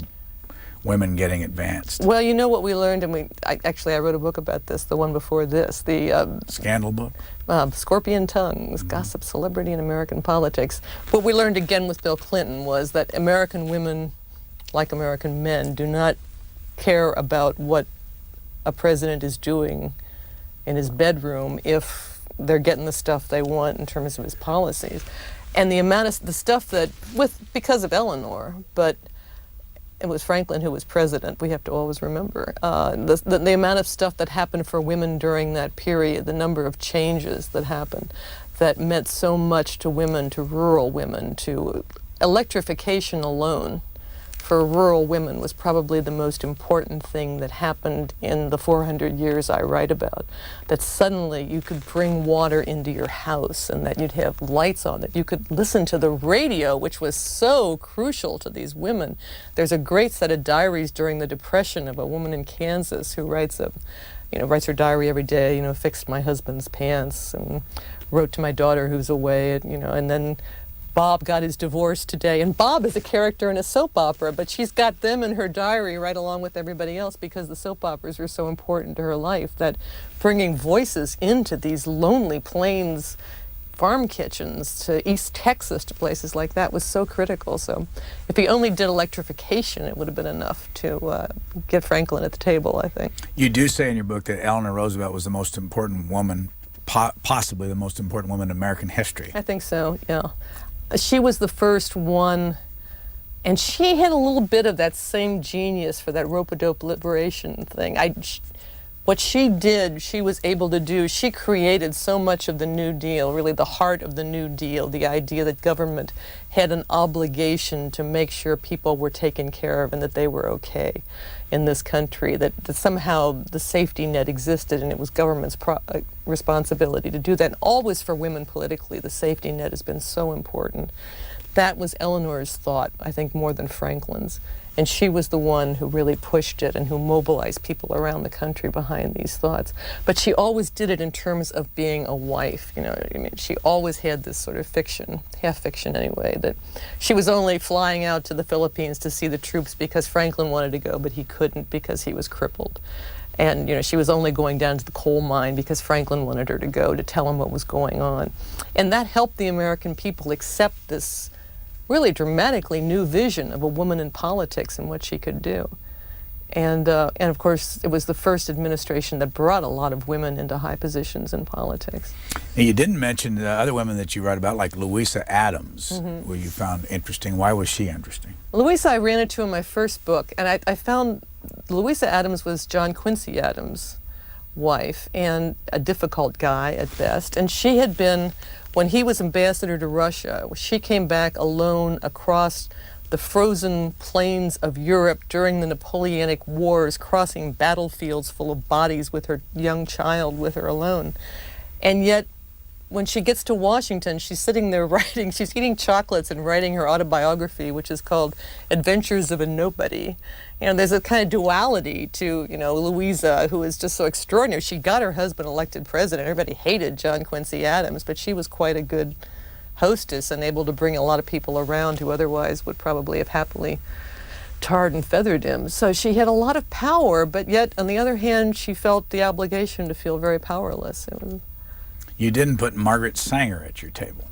[SPEAKER 1] women getting advanced?
[SPEAKER 2] Well, you know what we learned, and I wrote a book about this, the one before this, the
[SPEAKER 1] Scandal book?
[SPEAKER 2] Scorpion Tongues, Gossip, Celebrity, and American Politics. What we learned again with Bill Clinton was that American women, like American men, do not care about what a president is doing in his bedroom if they're getting the stuff they want in terms of his policies. And the amount of the stuff that, because of Eleanor, but it was Franklin who was president, we have to always remember. The amount of stuff that happened for women during that period, the number of changes that happened that meant so much to women, to rural women, to electrification alone for rural women was probably the most important thing that happened in the 400 years I write about. That suddenly you could bring water into your house and that you'd have lights on, that you could listen to the radio, which was so crucial to these women. There's a great set of diaries during the Depression of a woman in Kansas who writes her diary every day, fixed my husband's pants and wrote to my daughter who's away, and then Bob got his divorce today, and Bob is a character in a soap opera, but she's got them in her diary right along with everybody else because the soap operas were so important to her life, that bringing voices into these lonely plains farm kitchens to East Texas, to places like that, was so critical. So if he only did electrification, it would have been enough to get Franklin at the table, I think.
[SPEAKER 1] You do say in your book that Eleanor Roosevelt was the most important woman, possibly the most important woman in American history.
[SPEAKER 2] I think so, yeah. She was the first one, and she had a little bit of that same genius for that rope-a-dope liberation thing. What she did, she was able to do. She created so much of the New Deal, really the heart of the New Deal, the idea that government had an obligation to make sure people were taken care of and that they were okay in this country, that somehow the safety net existed and it was government's responsibility to do that. And always for women politically, the safety net has been so important. That was Eleanor's thought, I think, more than Franklin's. And she was the one who really pushed it and who mobilized people around the country behind these thoughts. But she always did it in terms of being a wife, She always had this sort of fiction, half fiction anyway, that she was only flying out to the Philippines to see the troops because Franklin wanted to go, but he couldn't because he was crippled. And, she was only going down to the coal mine because Franklin wanted her to go to tell him what was going on. And that helped the American people accept this really dramatically new vision of a woman in politics and what she could do. And of course, it was the first administration that brought a lot of women into high positions in politics.
[SPEAKER 1] And you didn't mention the other women that you write about, like Louisa Adams, who you found interesting. Why was she interesting?
[SPEAKER 2] Louisa, I ran into in my first book, and I found Louisa Adams was John Quincy Adams' wife, and a difficult guy at best. And she had been, when he was ambassador to Russia, she came back alone across the frozen plains of Europe during the Napoleonic Wars, crossing battlefields full of bodies with her young child with her alone. And yet, when she gets to Washington, she's sitting there writing, she's eating chocolates and writing her autobiography, which is called Adventures of a Nobody. There's a kind of duality to, Louisa, who is just so extraordinary. She got her husband elected president. Everybody hated John Quincy Adams, but she was quite a good hostess and able to bring a lot of people around who otherwise would probably have happily tarred and feathered him. So she had a lot of power, but yet, on the other hand, she felt the obligation to feel very powerless.
[SPEAKER 1] You didn't put Margaret Sanger at your table.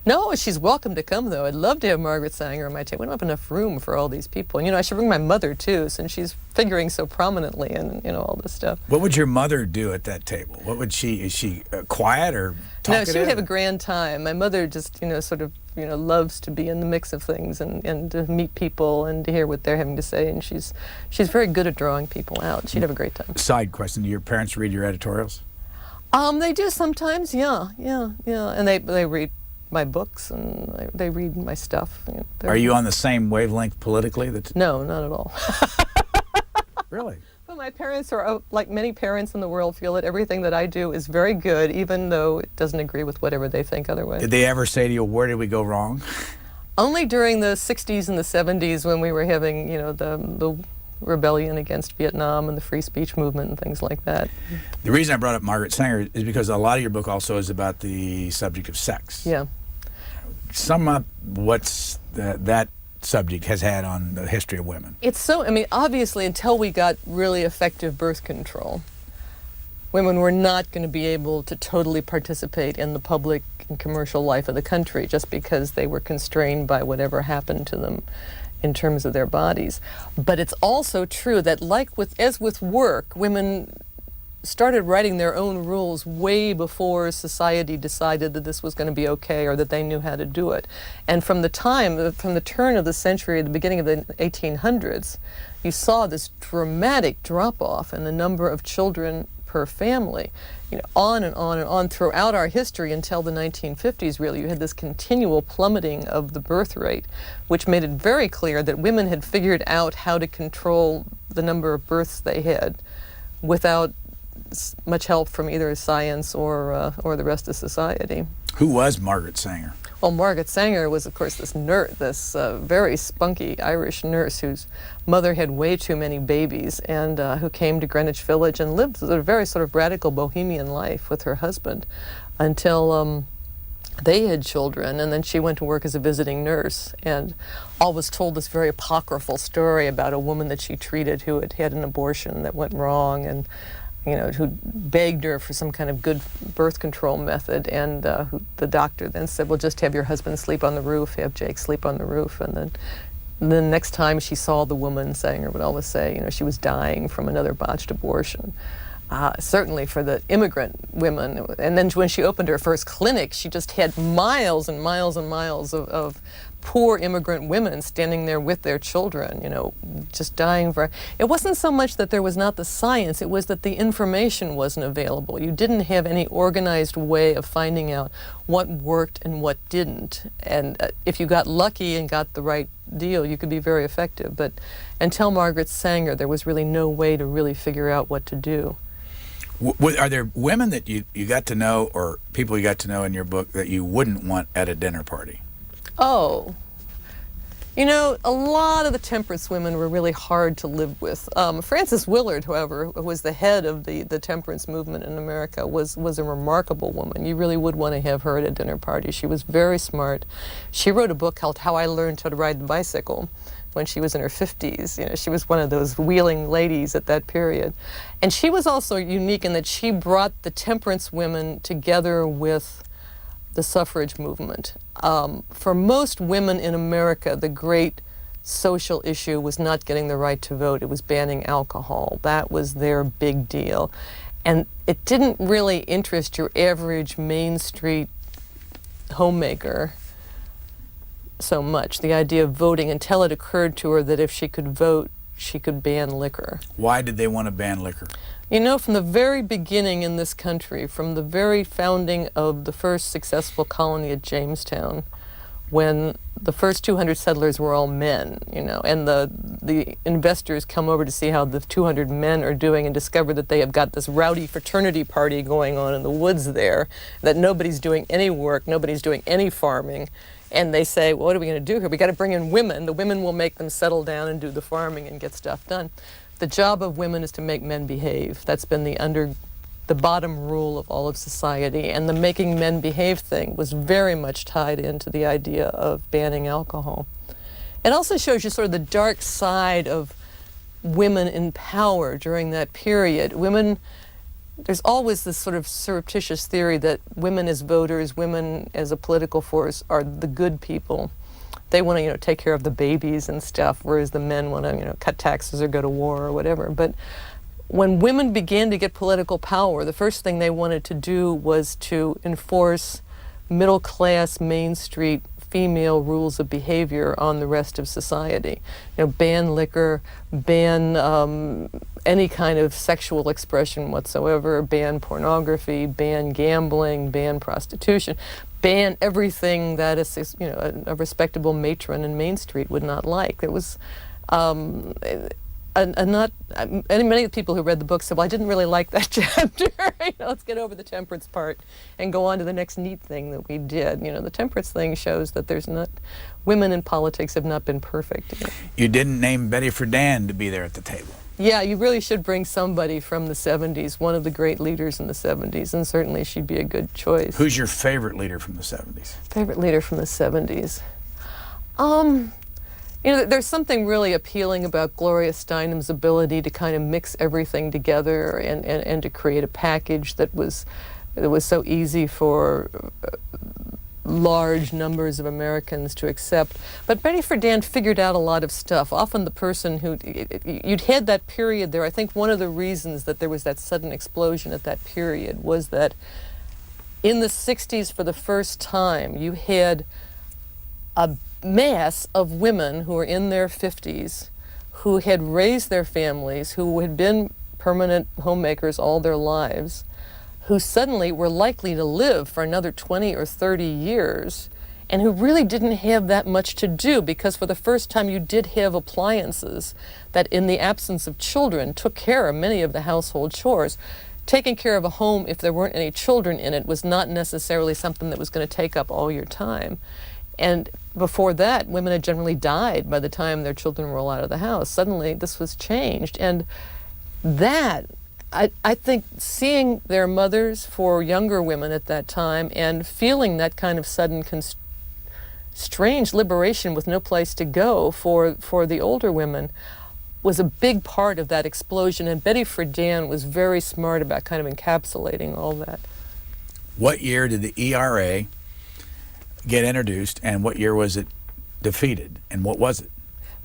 [SPEAKER 2] No, she's welcome to come, though. I'd love to have Margaret Sanger on my table. We don't have enough room for all these people. And, I should bring my mother, too, since she's figuring so prominently in, all this stuff.
[SPEAKER 1] What would your mother do at that table? What would is she quiet or talkative?
[SPEAKER 2] No, she would have a grand time. My mother just, sort of, loves to be in the mix of things and to meet people and to hear what they're having to say. And she's very good at drawing people out. She'd have a great time.
[SPEAKER 1] Side question, do your parents read your editorials?
[SPEAKER 2] They do sometimes, yeah. And they read my books and they read my stuff.
[SPEAKER 1] Are you on the same wavelength politically?
[SPEAKER 2] No, not at all.
[SPEAKER 1] Really?
[SPEAKER 2] But my parents are, like many parents in the world, feel that everything that I do is very good, even though it doesn't agree with whatever they think otherwise.
[SPEAKER 1] Did they ever say to you, where did we go wrong?
[SPEAKER 2] Only during the 60s and the 70s when we were having, the rebellion against Vietnam and the free speech movement and things like that.
[SPEAKER 1] The reason I brought up Margaret Sanger is because a lot of your book also is about the subject of sex.
[SPEAKER 2] Yeah.
[SPEAKER 1] Sum up what's that subject has had on the history of women.
[SPEAKER 2] It's so, obviously until we got really effective birth control, women were not going to be able to totally participate in the public and commercial life of the country just because they were constrained by whatever happened to them in terms of their bodies. But it's also true that as with work, women started writing their own rules way before society decided that this was going to be okay or that they knew how to do it. And from the turn of the century, the beginning of the 1800s, you saw this dramatic drop-off in the number of children per family. On and on and on throughout our history until the 1950s, really. You had this continual plummeting of the birth rate, which made it very clear that women had figured out how to control the number of births they had without much help from either science or the rest of society.
[SPEAKER 1] Who was Margaret Sanger?
[SPEAKER 2] Well, Margaret Sanger was, of course, this very spunky Irish nurse whose mother had way too many babies, and who came to Greenwich Village and lived a very sort of radical bohemian life with her husband until they had children, and then she went to work as a visiting nurse, and always told this very apocryphal story about a woman that she treated who had had an abortion that went wrong, and who begged her for some kind of good birth control method, and the doctor then said, well, just have your husband sleep on the roof, have Jake sleep on the roof. And then next time she saw the woman, Sanger would always say, she was dying from another botched abortion. Certainly for the immigrant women. And then when she opened her first clinic, she just had miles and miles and miles of poor immigrant women standing there with their children, just dying for. It wasn't so much that there was not the science, it was that the information wasn't available. You didn't have any organized way of finding out what worked and what didn't. And if you got lucky and got the right deal, you could be very effective. But until Margaret Sanger, there was really no way to really figure out what to do.
[SPEAKER 1] Are there women that you got to know, or people you got to know in your book, that you wouldn't want at a dinner party?
[SPEAKER 2] Oh, a lot of the temperance women were really hard to live with. Frances Willard, however, who was the head of the temperance movement in America, was a remarkable woman. You really would want to have her at a dinner party. She was very smart. She wrote a book called How I Learned How to Ride the Bicycle when she was in her 50s. She was one of those wheeling ladies at that period. And she was also unique in that she brought the temperance women together with the suffrage movement. For most women in America, the great social issue was not getting the right to vote. It was banning alcohol. That was their big deal. And it didn't really interest your average Main Street homemaker so much, the idea of voting, until it occurred to her that if she could vote, she could ban liquor.
[SPEAKER 1] Why did they want to ban liquor?
[SPEAKER 2] From the very beginning in this country, from the very founding of the first successful colony at Jamestown, when the first 200 settlers were all men, and the investors come over to see how the 200 men are doing and discover that they have got this rowdy fraternity party going on in the woods there, that nobody's doing any work, nobody's doing any farming. And they say, well, what are we going to do here? We got to bring in women. The women will make them settle down and do the farming and get stuff done. The job of women is to make men behave. That's been the bottom rule of all of society. And the making men behave thing was very much tied into the idea of banning alcohol. It also shows you sort of the dark side of women in power during that period. There's always this sort of surreptitious theory that women as voters, women as a political force, are the good people. They want to, take care of the babies and stuff, whereas the men want to, cut taxes or go to war or whatever. But when women began to get political power, the first thing they wanted to do was to enforce middle-class, Main Street female rules of behavior on the rest of society. Ban liquor, ban any kind of sexual expression whatsoever, ban pornography, ban gambling, ban prostitution, ban everything that a respectable matron in Main Street would not like. It was many people who read the book said, well, I didn't really like that chapter. Let's get over the temperance part and go on to the next neat thing that we did. The temperance thing shows that women in politics have not been perfect.
[SPEAKER 1] You didn't name Betty Friedan to be there at the table.
[SPEAKER 2] Yeah, you really should bring somebody from the 70s, one of the great leaders in the 70s, and certainly she'd be a good choice.
[SPEAKER 1] Who's your favorite leader from the 70s?
[SPEAKER 2] Favorite leader from the 70s? There's something really appealing about Gloria Steinem's ability to kind of mix everything together and to create a package that was so easy for large numbers of Americans to accept. But Betty Friedan figured out a lot of stuff. Often the person who, you'd had that period there. I think one of the reasons that there was that sudden explosion at that period was that in the 60s, for the first time, you had a mass of women who were in their 50s, who had raised their families, who had been permanent homemakers all their lives, who suddenly were likely to live for another 20 or 30 years, and who really didn't have that much to do, because for the first time you did have appliances that, in the absence of children, took care of many of the household chores. Taking care of a home, if there weren't any children in it, was not necessarily something that was going to take up all your time. And before that, women had generally died by the time their children were all out of the house. Suddenly this was changed, and that, I think, seeing their mothers for younger women at that time and feeling that kind of sudden strange liberation with no place to go for the older women was a big part of that explosion. And Betty Friedan was very smart about kind of encapsulating all that.
[SPEAKER 1] What year did the ERA get introduced, and what year was it defeated, and what was it?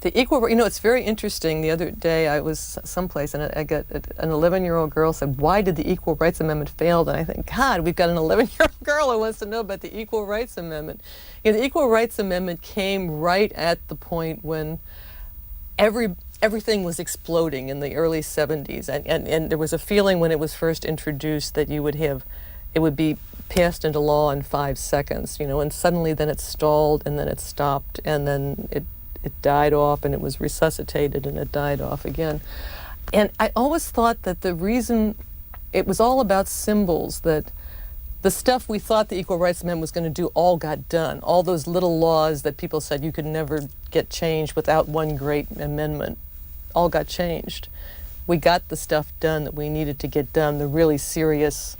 [SPEAKER 2] The equal, it's very interesting. The other day I was someplace and I got an 11-year-old girl said, "Why did the Equal Rights Amendment fail?" And I think, God, we've got an 11-year-old girl who wants to know about the Equal Rights Amendment. The Equal Rights Amendment came right at the point when everything was exploding in the early 70s, and there was a feeling when it was first introduced that it would be passed into law in 5 seconds, and suddenly then it stalled, and then it stopped, and then it died off, and it was resuscitated, and it died off again. And I always thought that the reason it was all about symbols, that the stuff we thought the Equal Rights Amendment was going to do all got done. All those little laws that people said you could never get changed without one great amendment all got changed. We got the stuff done that we needed to get done, the really serious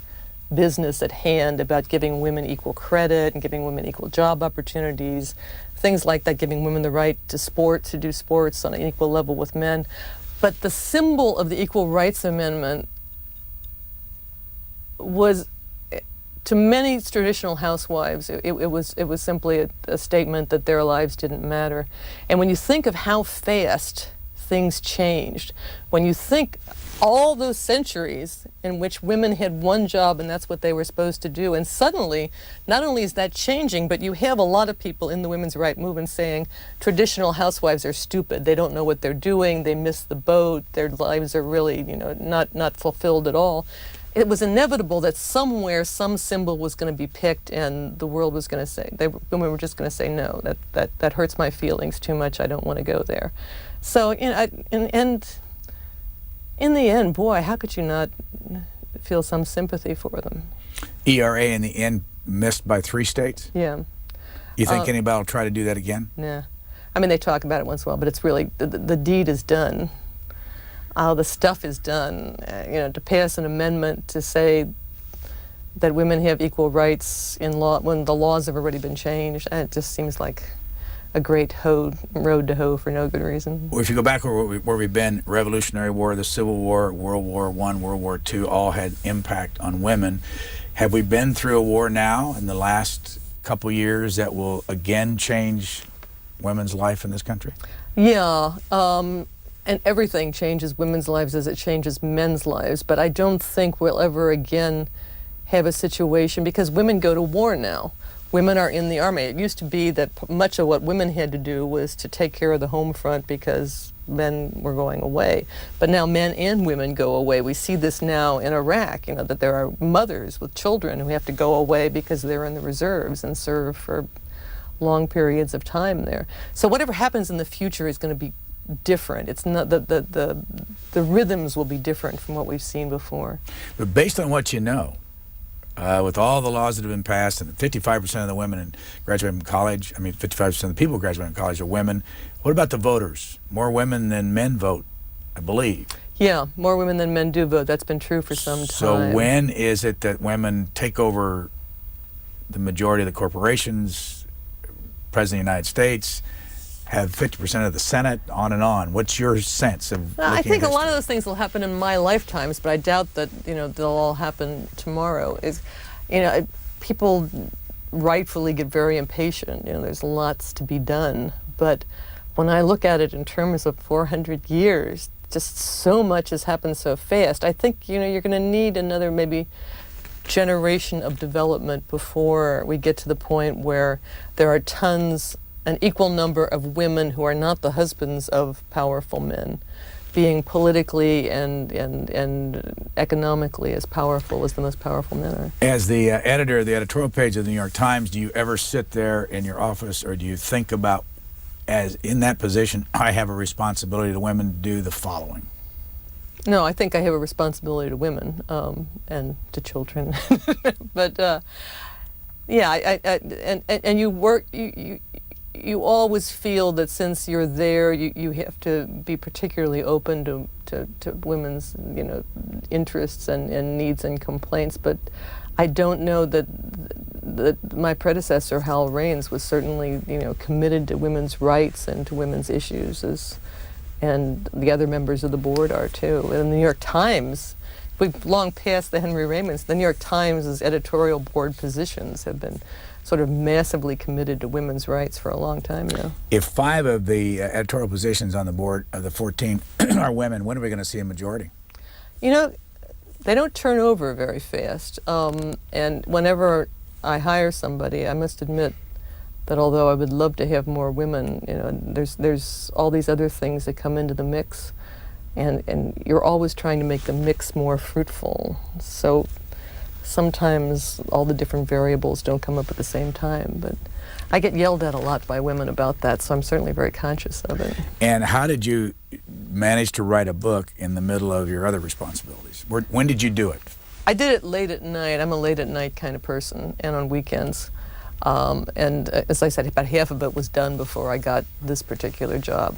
[SPEAKER 2] business at hand about giving women equal credit and giving women equal job opportunities, things like that, giving women the right to do sports on an equal level with men. But the symbol of the Equal Rights Amendment was, to many traditional housewives, it was simply a statement that their lives didn't matter. And when you think of how fast things changed, when you think all those centuries in which women had one job and that's what they were supposed to do, and suddenly not only is that changing, but you have a lot of people in the women's right movement saying traditional housewives are stupid, they don't know what they're doing, they miss the boat, their lives are really not fulfilled at all. It was inevitable that somewhere some symbol was going to be picked, and the world was going to say, women were just going to say, no, that hurts my feelings too much, I don't want to go there. So in the end, boy, how could you not feel some sympathy for them?
[SPEAKER 1] ERA in the end missed by 3 states?
[SPEAKER 2] Yeah.
[SPEAKER 1] You think anybody will try to do that again?
[SPEAKER 2] Yeah. I mean, they talk about it once in a while, but it's really, the deed is done. The stuff is done. To pass an amendment to say that women have equal rights in law when the laws have already been changed, it just seems like a great road to hoe for no good reason.
[SPEAKER 1] Well, if you go back where we've been, Revolutionary War, the Civil War, World War I, World War II, all had impact on women. Have we been through a war now in the last couple years that will again change women's life in this country?
[SPEAKER 2] Yeah, and everything changes women's lives as it changes men's lives, but I don't think we'll ever again have a situation, because women go to war now. Women are in the army. It used to be that much of what women had to do was to take care of the home front because men were going away. But now men and women go away. We see this now in Iraq, that there are mothers with children who have to go away because they're in the reserves and serve for long periods of time there. So whatever happens in the future is going to be different. It's not the rhythms will be different from what we've seen before.
[SPEAKER 1] But based on what you know, with all the laws that have been passed, and 55% of the women graduating from college, 55% of the people graduating from college are women. What about the voters? More women than men vote, I believe.
[SPEAKER 2] Yeah, more women than men do vote. That's been true for some time.
[SPEAKER 1] So when is it that women take over the majority of the corporations, President of the United States, have 50% of the Senate, on and on? What's your sense of
[SPEAKER 2] I think a lot of those things will happen in my lifetimes, but I doubt that they'll all happen tomorrow. People rightfully get very impatient. There's lots to be done. But when I look at it in terms of 400 years, just so much has happened so fast. I think, you're going to need another maybe generation of development before we get to the point where there are an equal number of women who are not the husbands of powerful men, being politically and economically as powerful as the most powerful men are.
[SPEAKER 1] As the editor of the editorial page of the New York Times, do you ever sit there in your office, or do you think about, as in that position, I have a responsibility to women to do the following?
[SPEAKER 2] No, I think I have a responsibility to women and to children. But yeah, and you work. You always feel that since you're there, you have to be particularly open to women's interests and needs and complaints. But I don't know that my predecessor, Hal Raines, was certainly committed to women's rights and to women's issues, and the other members of the board are too. And the New York Times, we've long passed the Henry Raymonds. The New York Times' editorial board positions have been sort of massively committed to women's rights for a long time now.
[SPEAKER 1] If 5 of the editorial positions on the board of the 14 are women, when are we going to see a majority?
[SPEAKER 2] They don't turn over very fast. And whenever I hire somebody, I must admit that although I would love to have more women, there's all these other things that come into the mix, and you're always trying to make the mix more fruitful. So sometimes all the different variables don't come up at the same time, but I get yelled at a lot by women about that, so I'm certainly very conscious of it.
[SPEAKER 1] And how did you manage to write a book in the middle of your other responsibilities? When did you do it?
[SPEAKER 2] I did it late at night. I'm a late at night kind of person, and on weekends. And as I said, about half of it was done before I got this particular job.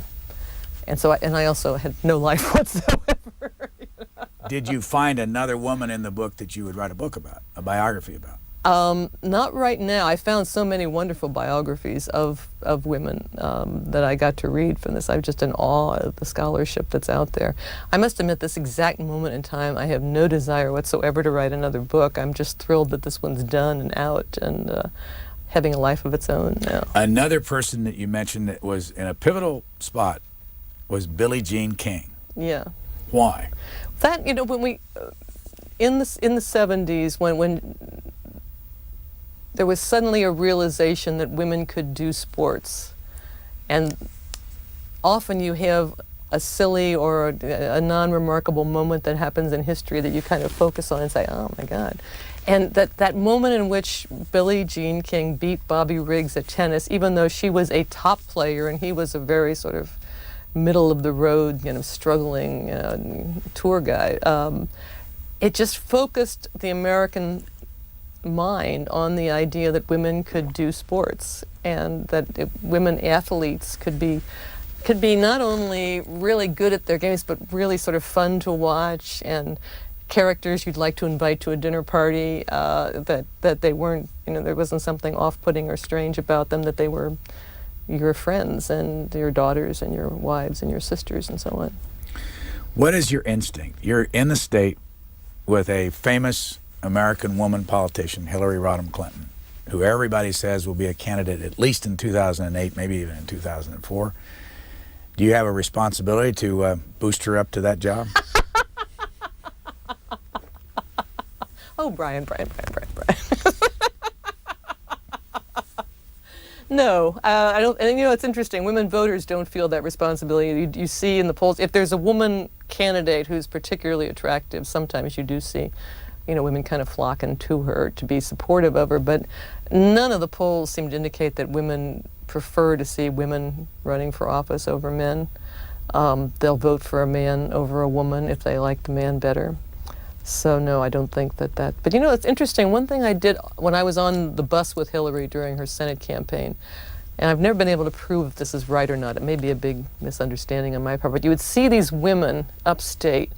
[SPEAKER 2] And so, I also had no life whatsoever.
[SPEAKER 1] Did you find another woman in the book that you would write a book about, a biography about?
[SPEAKER 2] Not right now. I found so many wonderful biographies of women that I got to read from this. I'm just in awe of the scholarship that's out there. I must admit, this exact moment in time, I have no desire whatsoever to write another book. I'm just thrilled that this one's done and out and having a life of its own now.
[SPEAKER 1] Another person that you mentioned that was in a pivotal spot was Billie Jean King.
[SPEAKER 2] Yeah.
[SPEAKER 1] Why?
[SPEAKER 2] That, when we, in the 70s, when there was suddenly a realization that women could do sports, and often you have a silly or a non-remarkable moment that happens in history that you kind of focus on and say, oh my God. And that moment in which Billie Jean King beat Bobby Riggs at tennis, even though she was a top player and he was a very sort of middle of the road, struggling tour guy, it just focused the American mind on the idea that women could do sports, and that women athletes could be not only really good at their games, but really sort of fun to watch, and characters you'd like to invite to a dinner party, that they weren't, there wasn't something off-putting or strange about them, that they were your friends and your daughters and your wives and your sisters and so on.
[SPEAKER 1] What is your instinct? You're in the state with a famous American woman politician, Hillary Rodham Clinton, who everybody says will be a candidate at least in 2008, maybe even in 2004. Do you have a responsibility to boost her up to that job?
[SPEAKER 2] Oh, Brian. No, I don't. And it's interesting. Women voters don't feel that responsibility. You see in the polls, if there's a woman candidate who's particularly attractive, sometimes you do see, women kind of flocking to her to be supportive of her. But none of the polls seem to indicate that women prefer to see women running for office over men. They'll vote for a man over a woman if they like the man better. So no, I don't think that. But it's interesting. One thing I did when I was on the bus with Hillary during her Senate campaign, and I've never been able to prove if this is right or not. It may be a big misunderstanding on my part, but you would see these women upstate,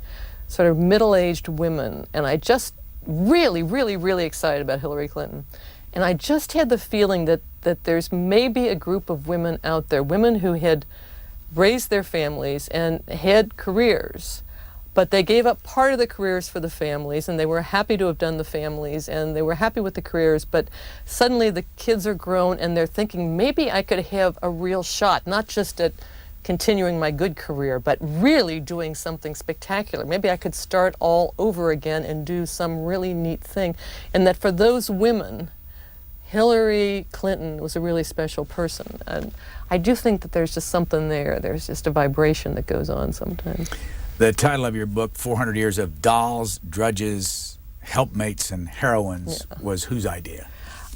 [SPEAKER 2] sort of middle-aged women, and I just really, really, really excited about Hillary Clinton. And I just had the feeling that there's maybe a group of women out there, women who had raised their families and had careers, But they gave up part of the careers for the families, and they were happy to have done the families, and they were happy with the careers, but suddenly the kids are grown and they're thinking, maybe I could have a real shot, not just at continuing my good career, but really doing something spectacular. Maybe I could start all over again and do some really neat thing. And that for those women, Hillary Clinton was a really special person. And I do think that there's just something there. There's just a vibration that goes on sometimes.
[SPEAKER 1] The title of your book, 400 Years of Dolls, Drudges, Helpmates, and Heroines, was whose idea?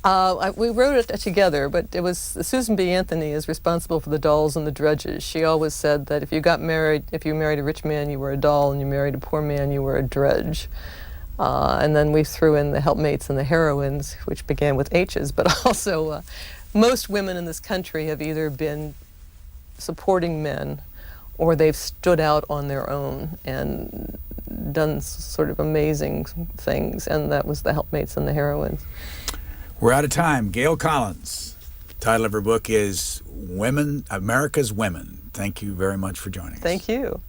[SPEAKER 2] We wrote it together, but it was Susan B. Anthony is responsible for the dolls and the drudges. She always said that if you married a rich man, you were a doll, and you married a poor man, you were a drudge. And then we threw in the helpmates and the heroines, which began with H's, but also most women in this country have either been supporting men or they've stood out on their own and done sort of amazing things, and that was the helpmates and the heroines.
[SPEAKER 1] We're out of time. Gail Collins. The title of her book is Women, America's Women. Thank you very much for joining us.
[SPEAKER 2] Thank you.